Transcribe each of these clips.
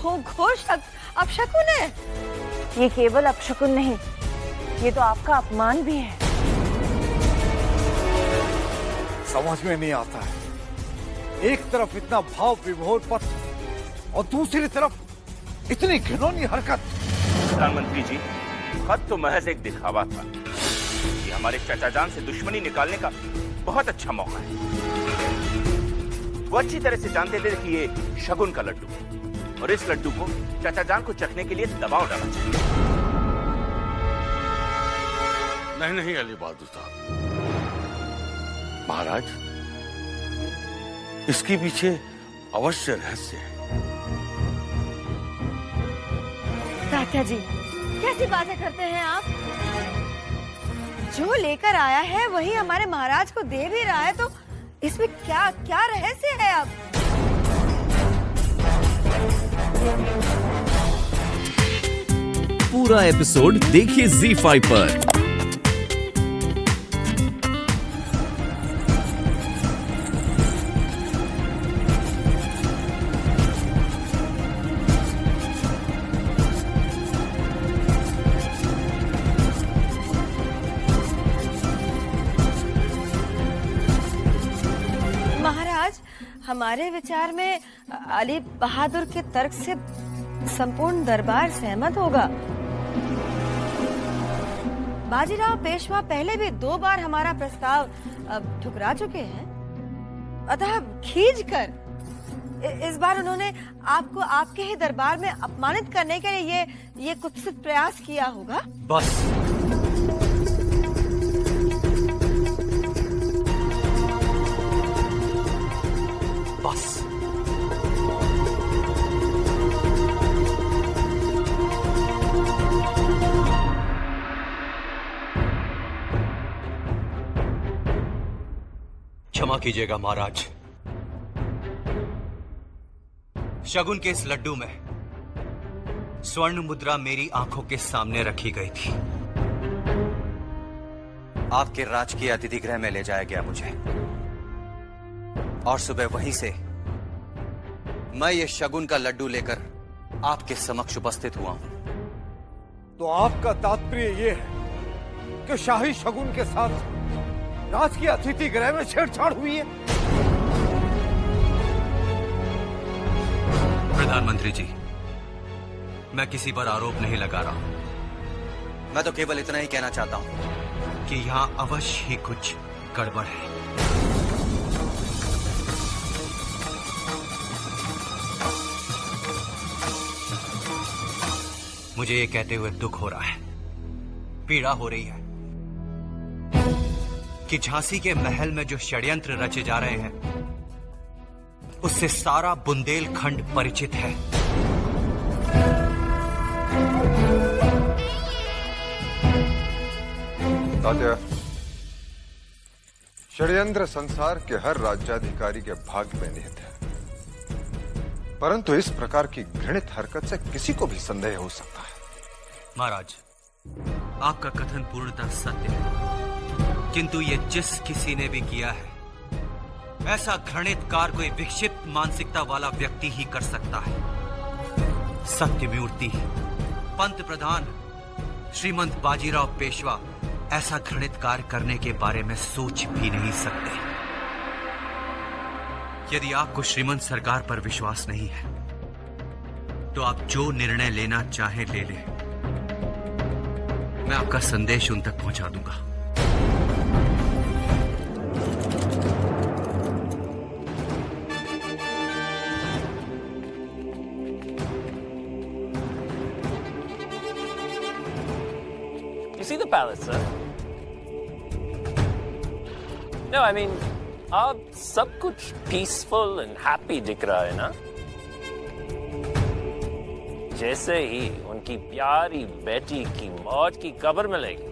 घोर अपशकुन है। ये केवल अपशकुन नहीं, ये तो आपका अपमान भी है। समझ में नहीं आता है, एक तरफ इतना भाव विभोर पत्र और दूसरी तरफ इतनी घिनौनी हरकत। प्रधानमंत्री जी, खत तो महज एक दिखावा था। ये हमारे चाचा जान से दुश्मनी निकालने का बहुत अच्छा मौका है। वो अच्छी तरह से जानते थे कि ये शगुन का लड्डू है और इस लड्डू को चाचा जान को चखने के लिए दबाव डाला चाहिए। नहीं अली बहादुर साहब, महाराज, इसके पीछे अवश्य रहस्य है। चाचा जी, कैसी बातें करते हैं आप? जो लेकर आया है वही हमारे महाराज को दे भी रहा है, तो इसमें क्या क्या रहस्य है? अब पूरा एपिसोड देखिए ZEE5 पर। महाराज, हमारे विचार में अली बहादुर के तर्क से संपूर्ण दरबार सहमत होगा। बाजीराव पेशवा पहले भी 2 बार हमारा प्रस्ताव ठुकरा चुके हैं, अतः खींचकर इस बार उन्होंने आपको आपके ही दरबार में अपमानित करने के लिए ये कुत्सित प्रयास किया होगा। बस बस क्षमा कीजिएगा महाराज, शगुन के इस लड्डू में स्वर्ण मुद्रा मेरी आंखों के सामने रखी गई थी। आपके राजकीय अतिथि गृह में ले जाया गया मुझे, और सुबह वहीं से मैं ये शगुन का लड्डू लेकर आपके समक्ष उपस्थित हुआ हूं। तो आपका तात्पर्य ये है कि शाही शगुन के साथ राजकीय अतिथि गृह में छेड़छाड़ हुई है? प्रधानमंत्री जी, मैं किसी पर आरोप नहीं लगा रहा हूं। मैं तो केवल इतना ही कहना चाहता हूं कि यहां अवश्य ही कुछ गड़बड़ है। मुझे ये कहते हुए दुख हो रहा है, पीड़ा हो रही है कि झांसी के महल में जो षड्यंत्र रचे जा रहे हैं उससे सारा बुंदेलखंड परिचित है। तात्या, षड्यंत्र संसार के हर राज्याधिकारी के भाग्य में निहित है, परंतु इस प्रकार की घृणित हरकत से किसी को भी संदेह हो सकता है। महाराज, आपका कथन पूर्णतः सत्य है, किंतु ये जिस किसी ने भी किया है, ऐसा घृणित कार्य कोई विक्षिप्त मानसिकता वाला व्यक्ति ही कर सकता है। सत्यमूर्ति पंत प्रधान श्रीमंत बाजीराव पेशवा ऐसा घृणित कार्य करने के बारे में सोच भी नहीं सकते। यदि आपको श्रीमंत सरकार पर विश्वास नहीं है तो आप जो निर्णय लेना चाहें ले लें, मैं आपका संदेश उन तक पहुंचा दूंगा। You see the palace, sir? No, I mean, अब सब कुछ पीसफुल एंड हैप्पी दिख रहा है ना? जैसे ही उनकी प्यारी बेटी की मौत की खबर मिलेगी,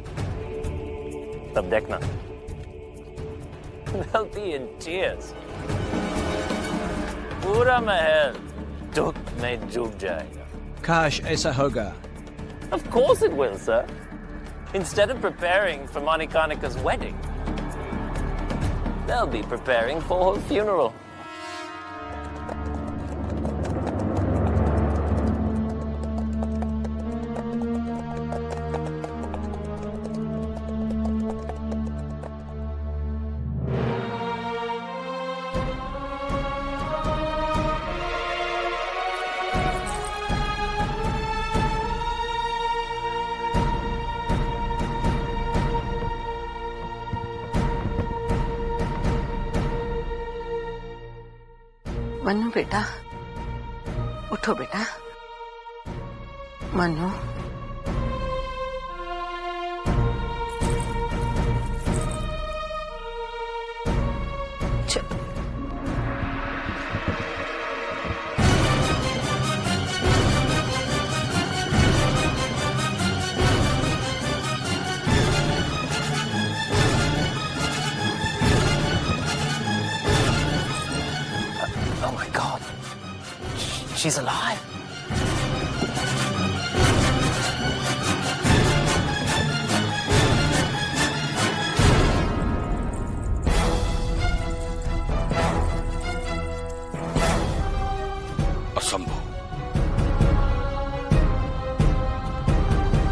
तब देखना, they'll be in tears. पूरा महल दुख में डूब जाएगा। काश ऐसा होगा। Of course it will, sir. Instead of preparing for Manikarnika's wedding, they'll be preparing for her funeral. Mannu बेटा, उठो बेटा। मन्नू, चलो। Oh my God. She's alive. असंभव।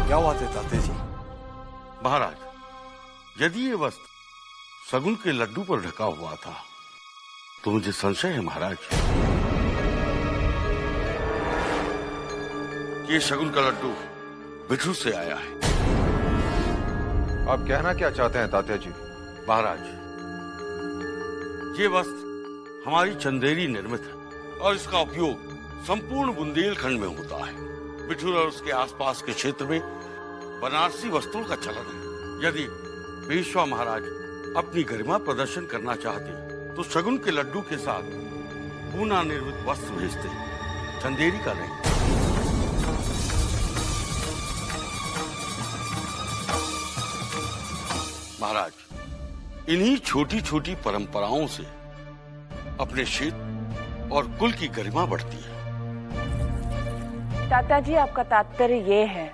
क्या बात है ताते जी? महाराज, यदि ये वस्त्र सगुन के लड्डू पर ढका हुआ था तो मुझे संशय है महाराज कि ये शगुन का लड्डू बिठूर से आया है। आप कहना क्या चाहते हैं तात्या जी? महाराज, ये वस्त्र हमारी चंदेरी निर्मित है और इसका उपयोग संपूर्ण बुंदेलखंड में होता है। बिठूर और उसके आसपास के क्षेत्र में बनारसी वस्त्रों का चलन है। यदि पेशवा महाराज अपनी गरिमा प्रदर्शन करना चाहते तो शगुन के लड्डू के साथ पूना निर्मित वस्त्र भेजते, चंदेरी का नहीं। महाराज, इन्हीं छोटी छोटी परंपराओं से अपने क्षेत्र और कुल की गरिमा बढ़ती है। ताता जी, आपका तात्पर्य ये है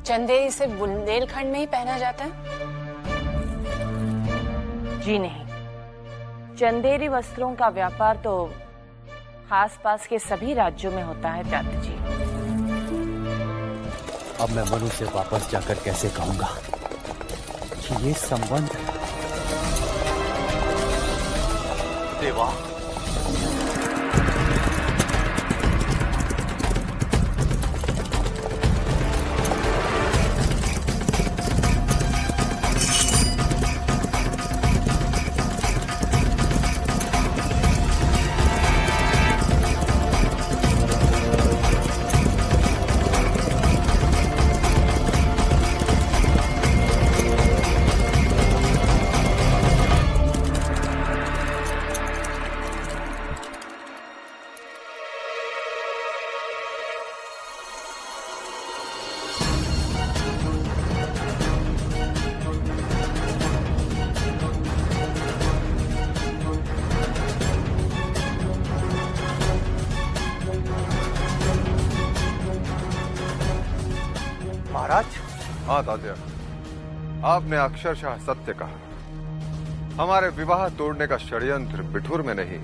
चंदेरी से बुंदेलखंड में ही पहना जाता है? जी नहीं, चंदेरी वस्त्रों का व्यापार तो आसपास के सभी राज्यों में होता है ताता जी। अब मैं मनु से वापस जाकर कैसे कहूंगा कि ये संबंध देवा। महाराज? हाँ तात्या, आपने अक्षरशः सत्य कहा। हमारे विवाह तोड़ने का षड्यंत्र बिठूर में नहीं,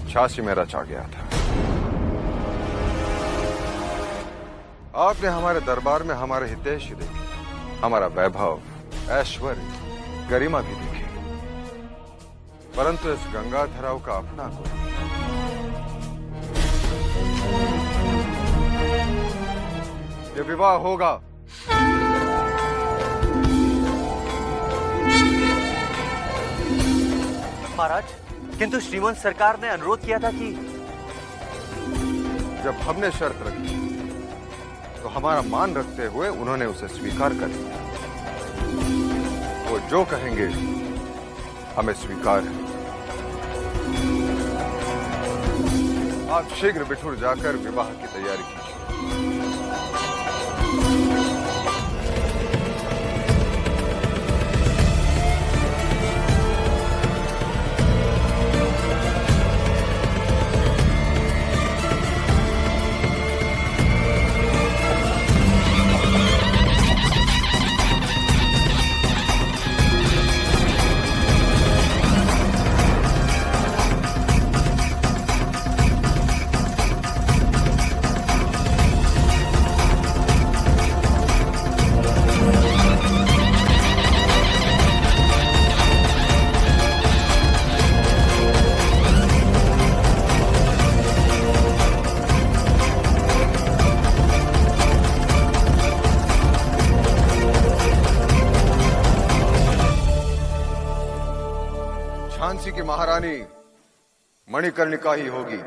झांसी में रचा गया था। आपने हमारे दरबार में हमारे हितैषी देखे, हमारा वैभव, ऐश्वर्य, गरिमा भी देखी, परंतु इस गंगाधराव का अपना कोई। ये विवाह होगा। महाराज, किंतु श्रीमंत सरकार ने अनुरोध किया था कि जब हमने शर्त रखी तो हमारा मान रखते हुए उन्होंने उसे स्वीकार कर लिया। वो जो कहेंगे हमें स्वीकार है। आप शीघ्र बिठूर जाकर विवाह की तैयारी कीजिए। झांसी की महारानी मणिकर्णिका ही होगी।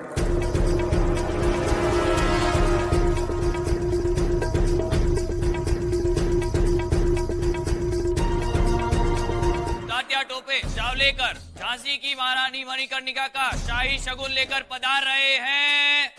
तात्या टोपे शाव लेकर झांसी की महारानी मणिकर्णिका का शाही शगुन लेकर पधार रहे हैं।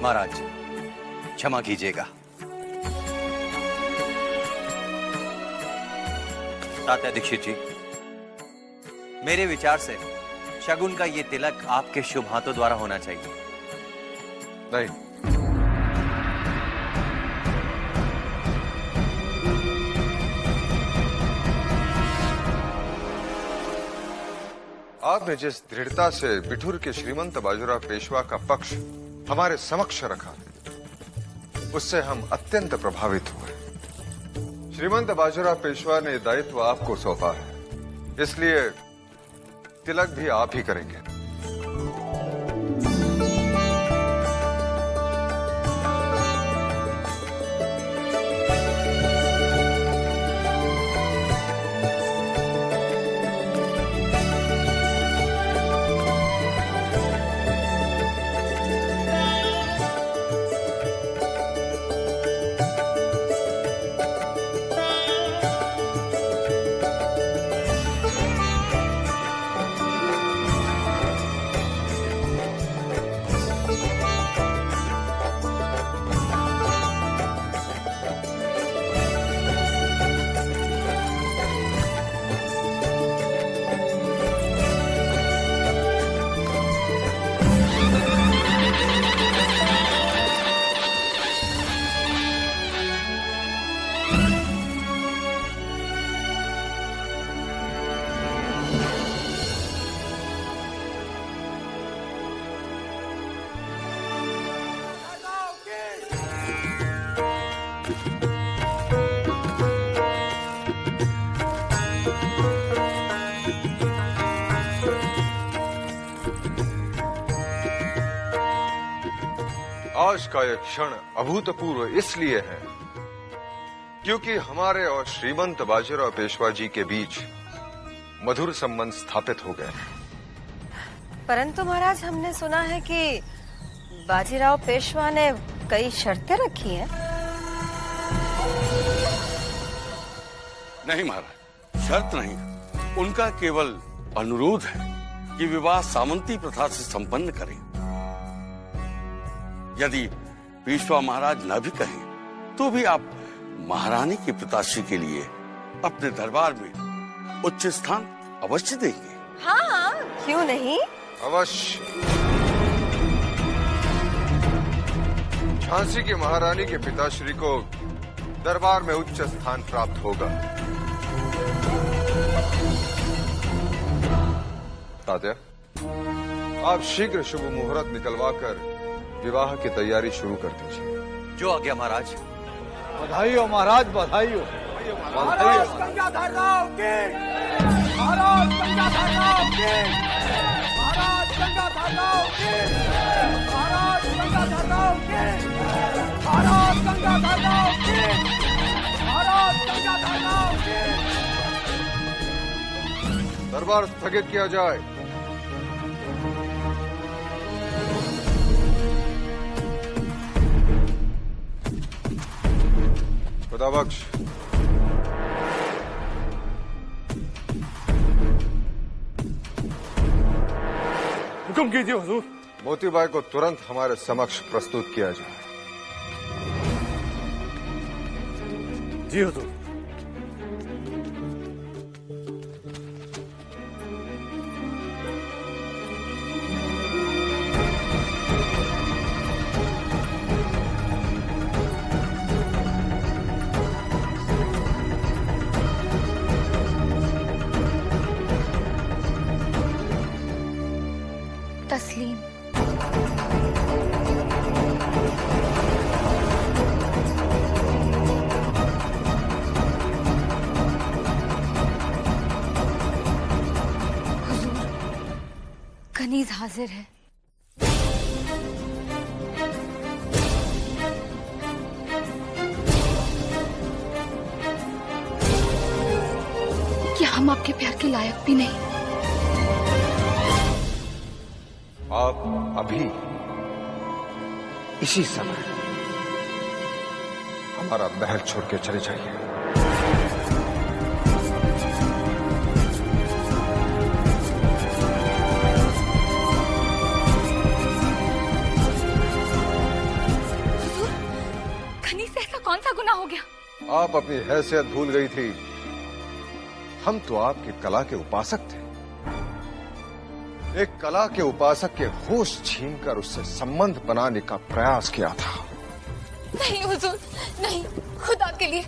महाराज क्षमा कीजिएगा। तात्या दीक्षित जी, मेरे विचार से शगुन का ये तिलक आपके शुभ हाथों द्वारा होना चाहिए। नहीं, आपने जिस दृढ़ता से बिठूर के श्रीमंत बाजीराव पेशवा का पक्ष हमारे समक्ष रखा, उससे हम अत्यंत प्रभावित हुए। श्रीमंत बाजीराव पेशवा ने दायित्व आपको सौंपा है, इसलिए तिलक भी आप ही करेंगे। आज का यह क्षण अभूतपूर्व इसलिए है क्योंकि हमारे और श्रीमंत बाजीराव पेशवा जी के बीच मधुर संबंध स्थापित हो गए। परंतु महाराज, हमने सुना है कि बाजीराव पेशवा ने कई शर्तें रखी हैं। नहीं महाराज, शर्त नहीं, उनका केवल अनुरोध है कि विवाह सामंती प्रथा से संपन्न करें। यदि पेशवा महाराज न भी कहें तो भी आप महारानी के पिताश्री के लिए अपने दरबार में उच्च स्थान अवश्य देंगे। हाँ, क्यों नहीं? अवश्य। झांसी की महारानी के पिताश्री को दरबार में उच्च स्थान प्राप्त होगा। तात्या, आप शीघ्र शुभ मुहूर्त निकलवाकर विवाह की तैयारी शुरू कर दीजिए। जो आज्ञा महाराज। बधाई हो महाराज, बधाई हो। महाराज गंगाधर राव की, महाराज गंगाधर राव की, महाराज गंगाधर राव की, महाराज गंगाधर राव की, महाराज गंगाधर राव की, महाराज गंगाधर राव की। दरबार स्थगित किया जाए। खुदाबख्श। हुक्म कीजिए हुजूर। मोतीबाई को तुरंत हमारे समक्ष प्रस्तुत किया जाए। जी हुजूर। तस्लीम। हुजूर, कनीज हाजिर है। क्या हम आपके प्यार के लायक भी नहीं? आप अभी इसी समय हमारा महल छोड़ के चले जाइए। खनी से ऐसा कौन सा गुनाह हो गया? आप अपनी हैसियत भूल गई थी। हम तो आपकी कला के उपासक थे। एक कला के उपासक के होश छीनकर उससे संबंध बनाने का प्रयास किया था। नहीं हुजूर, नहीं, खुदा के लिए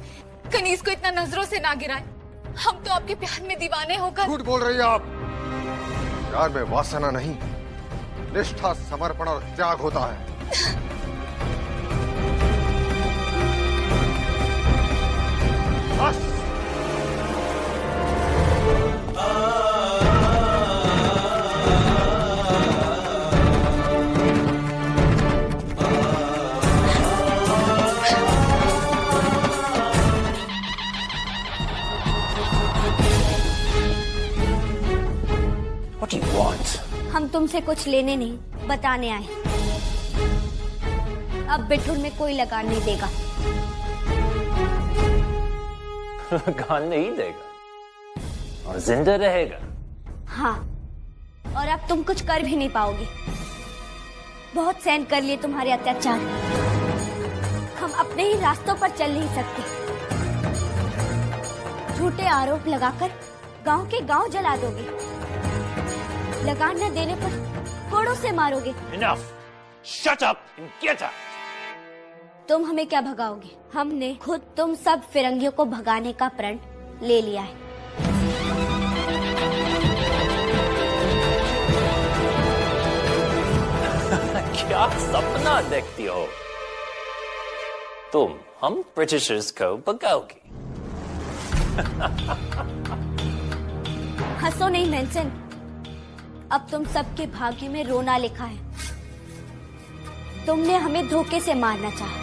कनीज को इतना नजरों से ना गिराए। हम तो आपके प्यार में दीवाने होकर। झूठ बोल रही हैं आप। प्यार में वासना नहीं, निष्ठा, समर्पण और त्याग होता है। बस। हम तुमसे कुछ लेने नहीं, बताने आए। अब बिठुर में कोई लगान नहीं देगा। लगान नहीं देगा और जिंदा रहेगा। हाँ, और अब तुम कुछ कर भी नहीं पाओगे। बहुत सहन कर लिए तुम्हारे अत्याचार। हम अपने ही रास्तों पर चल नहीं सकते। झूठे आरोप लगाकर गांव के गांव जला दोगे। लगान न देने पर कोड़ों से मारोगे। Enough! Shut up and get up! तुम हमें क्या भगाओगे? हमने खुद तुम सब फिरंगियों को भगाने का प्रण ले लिया है। क्या सपना देखती हो तुम? हम ब्रिटिशर्स को भगाओगी? हंसो नहीं मेंसन। अब तुम सबके भाग्य में रोना लिखा है। तुमने हमें धोखे से मारना चाहा।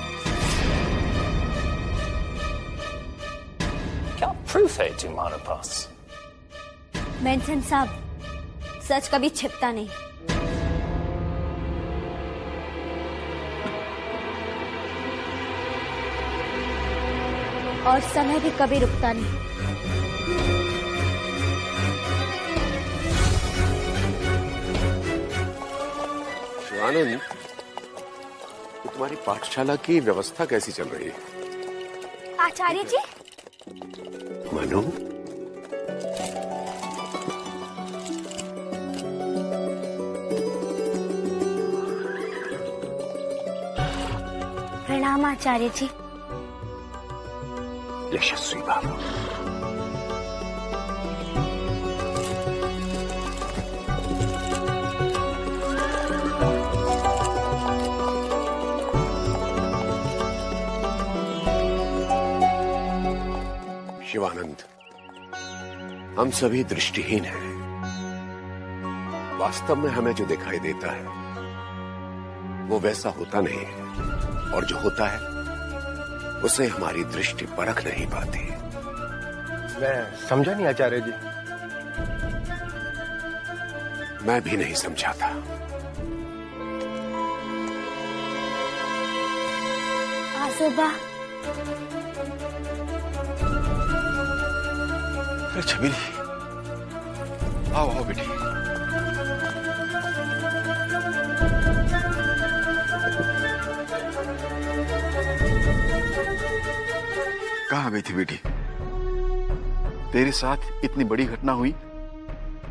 क्या प्रूफ है तुम्हारे पास? मेंसन साहब, सच कभी छिपता नहीं। और समय भी कभी रुकता नहीं। शिवानंद, तो तुम्हारी पाठशाला की व्यवस्था कैसी चल रही है? आचार्य जी। मनु, प्रणाम आचार्य जी। यशस्वी बाबू। शिवानंद, हम सभी दृष्टिहीन हैं। वास्तव में हमें जो दिखाई देता है वो वैसा होता नहीं है, और जो होता है उसे हमारी दृष्टि परख नहीं पाती। मैं समझा नहीं आचार्य जी। मैं भी नहीं समझा था। आजोबा। अरे छबीली, आओ आओ बेटी। कहाँ गई थी बेटी? तेरे साथ इतनी बड़ी घटना हुई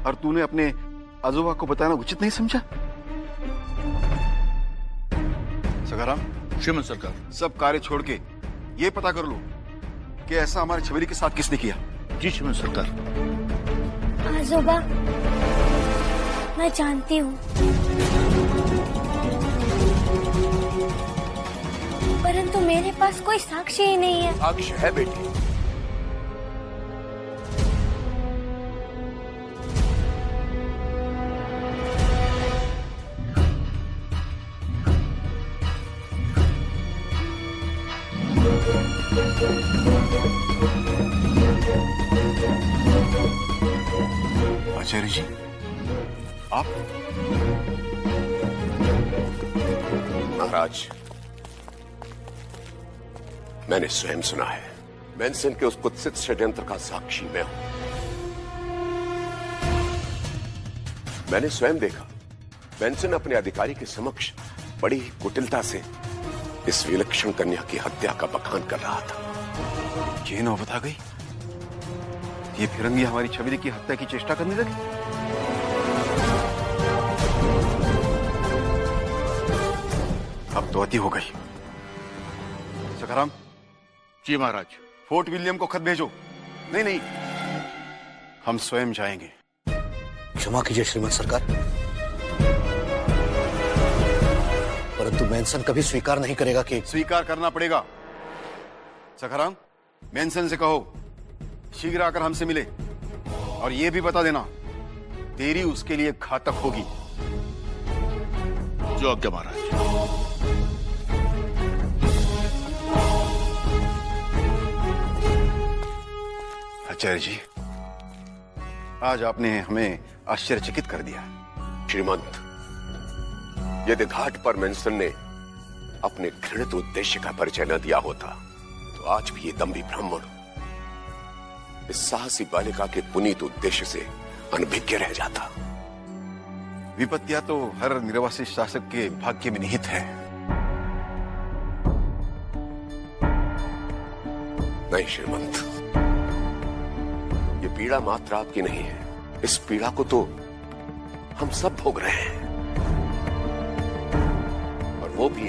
और तूने अपने आजोबा को बताना उचित नहीं समझा? सखाराम, श्रीमंत सरकार, सब कार्य छोड़ के ये पता कर लो कि ऐसा हमारे छबीली के साथ किसने किया। जी श्रीमंत सरकार। आजोबा, मैं जानती हूँ, परंतु मेरे पास कोई साक्ष्य ही नहीं है। साक्ष्य है बेटी। आचार्य जी, आप? महाराज, मैंने स्वयं सुना है। मैनसन के उस कुत्सित षड्यंत्र का साक्षी मैं हूं। मैंने स्वयं देखा, मैनसन अपने अधिकारी के समक्ष बड़ी ही कुटिलता से इस विलक्षण कन्या की हत्या का बखान कर रहा था। ये नौबत आ गई, ये फिरंगी हमारी छबीली की हत्या की चेष्टा करने लगे। अब तो अति हो गई। सखाराम। जी महाराज। फोर्ट विलियम को खत भेजो। नहीं नहीं, हम स्वयं जाएंगे। क्षमा कीजिए श्रीमंत सरकार, परंतु मैनसन कभी स्वीकार नहीं करेगा कि। स्वीकार करना पड़ेगा। सखाराम, मैनसन से कहो शीघ्र आकर हमसे मिले और यह भी बता देना तेरी उसके लिए घातक होगी। जो आज्ञा महाराज। आचार्य जी, आज आपने हमें आश्चर्यचकित कर दिया। श्रीमंत, यदि घाट पर मैनसन ने अपने घृणित उद्देश्य का परिचय न दिया होता तो आज भी ये दम्भी ब्राह्मण इस साहसी बालिका के पुनीत उद्देश्य से अनभिज्ञ रह जाता। विपत्तियां तो हर निर्वासित शासक के भाग्य में निहित है। नहीं श्रीमंत, ये पीड़ा मात्र आपकी नहीं है। इस पीड़ा को तो हम सब भोग रहे हैं, और वो भी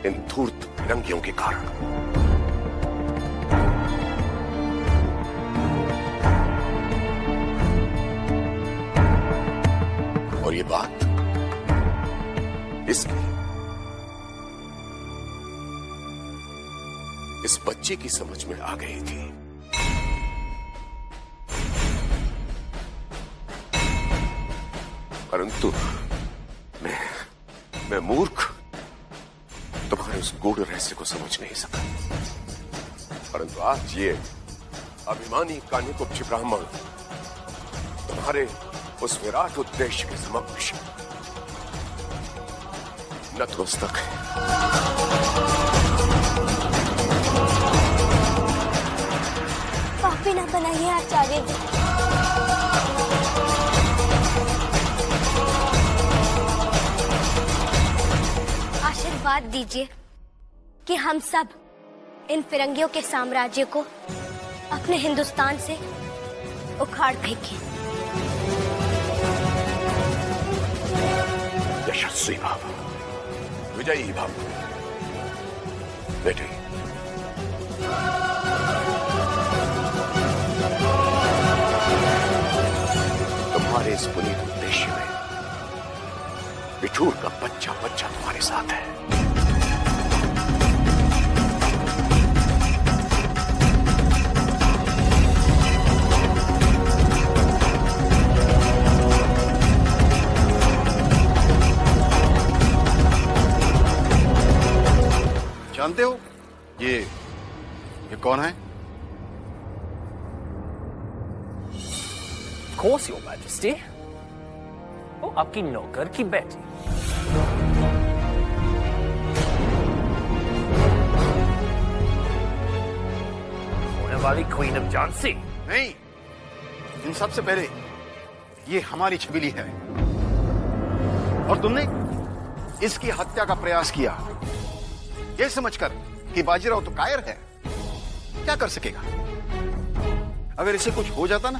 इन धूर्त फिरंगियों के कारण। और ये बात इस बच्चे की समझ में आ गई थी। परंतु मैं मूर्ख तुम्हारे उस गूढ़ रहस्य को समझ नहीं सका। परंतु आज ये अभिमानी कान्यकुब्ज ब्राह्मण तुम्हारे उस विराट उद्देश्य के समक्ष नतमस्तक है। पापी न बनाइए आचार्य जी। आशीर्वाद दीजिए कि हम सब इन फिरंगियों के साम्राज्य को अपने हिंदुस्तान से उखाड़ फेंकें। यशस्वी भाव, विजयी भाव। बेटे, तुम्हारे इस पुनीत उद्देश्य में बिठूर का बच्चा बच्चा तुम्हारे साथ है। जानते हो ये कौन है? Of course, Your Majesty. वो आपकी नौकर की बेटी। होने वाली क्वीन ऑफ झांसी। नहीं, इन सबसे पहले ये हमारी छबीली है और तुमने इसकी हत्या का प्रयास किया, ये समझकर कि बाजीराव तो कायर है। क्या कर सकेगा? अगर इसे कुछ हो जाता ना,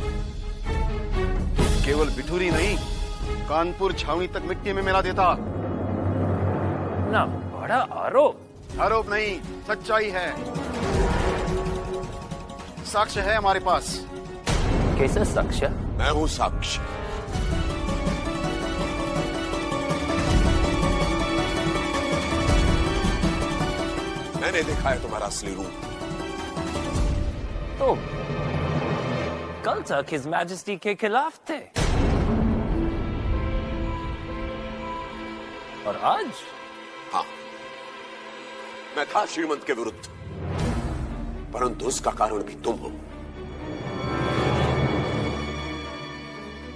केवल बिठूर ही नहीं, कानपुर छावनी तक मिट्टी में मिला देता। ना बड़ा आरोप। आरोप नहीं, सच्चाई है। साक्ष्य है हमारे पास। कैसा साक्ष्य? मैं हूं साक्ष्य। मैंने देखा है तुम्हारा असली रूप। तो कल तक हिज मैजेस्टी के खिलाफ थे, और आज? हाँ, मैं था श्रीमंत के विरुद्ध, परंतु उसका कारण भी तुम हो।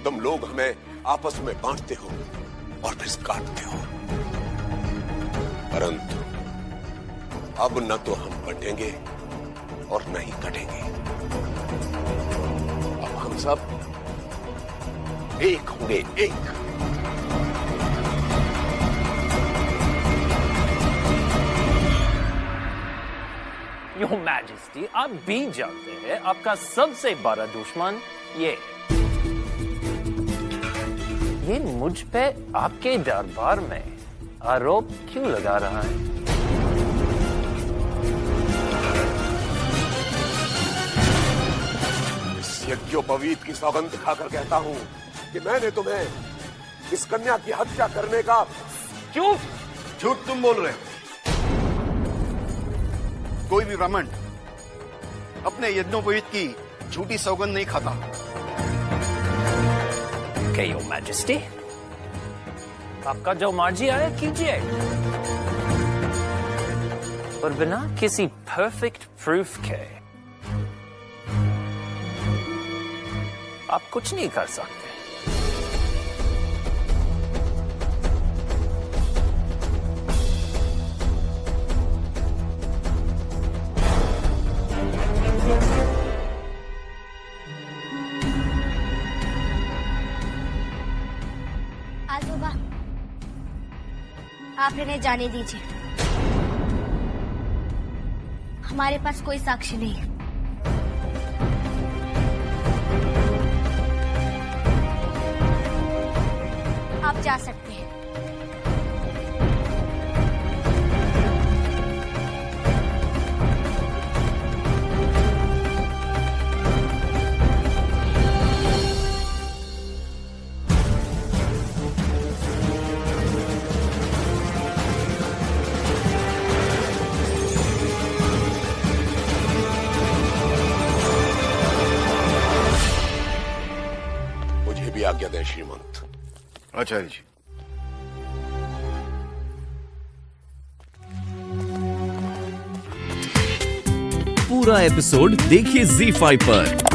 तुम लोग हमें आपस में बांटते हो और फिर काटते हो, परंतु अब न तो हम बंटेंगे और न ही कटेंगे। अब हम सब एक होंगे, एक। योर मैजेस्टी, आप भी जानते हैं आपका सबसे बड़ा दुश्मन ये मुझ पे आपके दरबार में आरोप क्यों लगा रहा है? यज्ञोपवीत की सौगंध खाकर कहता हूं कि मैंने तुम्हें इस कन्या की हत्या करने का। क्यों? झूठ तुम बोल रहे हो। कोई भी ब्राह्मण अपने यज्ञोपवीत की झूठी सौगंध नहीं खाता। योर मैजेस्टी, आपका जो मर्जी आए कीजिए, पर बिना किसी परफेक्ट प्रूफ के आप कुछ नहीं कर सकते। आजोबा, आप इन्हें जाने दीजिए। हमारे पास कोई साक्ष्य नहीं। आप जा सकते हैं। मुझे भी आज्ञा दें श्रीमंत। आचार्य जी। पूरा एपिसोड देखिए ZEE5 पर।